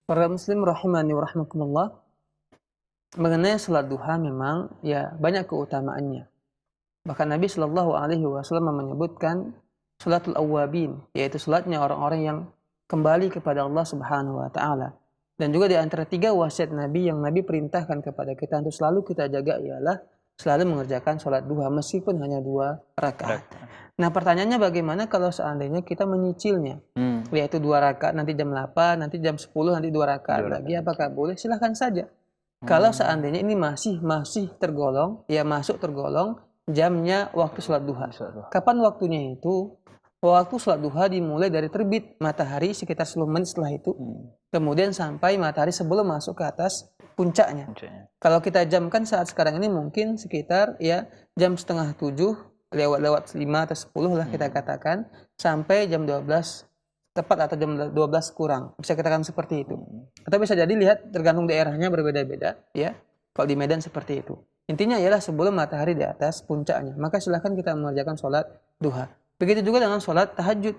Para muslim rahimani wa rahmakumullah, mengenai salat duha memang ya banyak keutamaannya. Bahkan Nabi Shallallahu alaihi wasallam menyebutkan salatul awwabin, yaitu salatnya orang-orang yang kembali kepada Allah Subhanahu wa taala. Dan juga di antara 3 wasiat Nabi yang Nabi perintahkan kepada kita untuk selalu kita jaga ialah selalu mengerjakan salat duha meskipun hanya 2 rakaat. Nah, pertanyaannya bagaimana kalau seandainya kita menyicilnya? Yaitu 2 rakaat, nanti jam 8, nanti jam 10, nanti 2 rakaat lagi, apakah boleh? Silahkan saja. Kalau seandainya ini masih tergolong, ya masuk tergolong jamnya waktu sholat duha. Kapan waktunya itu? Waktu sholat duha dimulai dari terbit matahari sekitar 10 menit setelah itu. Kemudian sampai matahari sebelum masuk ke atas puncaknya. Kalau kita jamkan saat sekarang ini mungkin sekitar ya jam setengah 7, lewat 5 atau 10 lah kita katakan, sampai jam 12 tepat atau jam 12 kurang. Bisa kita katakan seperti itu. Atau bisa jadi lihat tergantung daerahnya berbeda-beda ya. Kalau di Medan seperti itu. Intinya ialah sebelum matahari di atas puncaknya. Maka silahkan kita mengerjakan sholat duha. Begitu juga dengan sholat tahajud.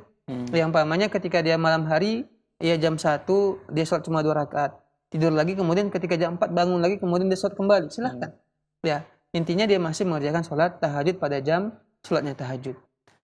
Yang umpamanya ketika dia malam hari, ya jam 1 dia sholat cuma 2 rakaat. Tidur lagi, kemudian ketika jam 4 bangun lagi, kemudian dia sholat kembali. Silahkan. Ya, intinya dia masih mengerjakan sholat tahajud pada jam sholatnya tahajud.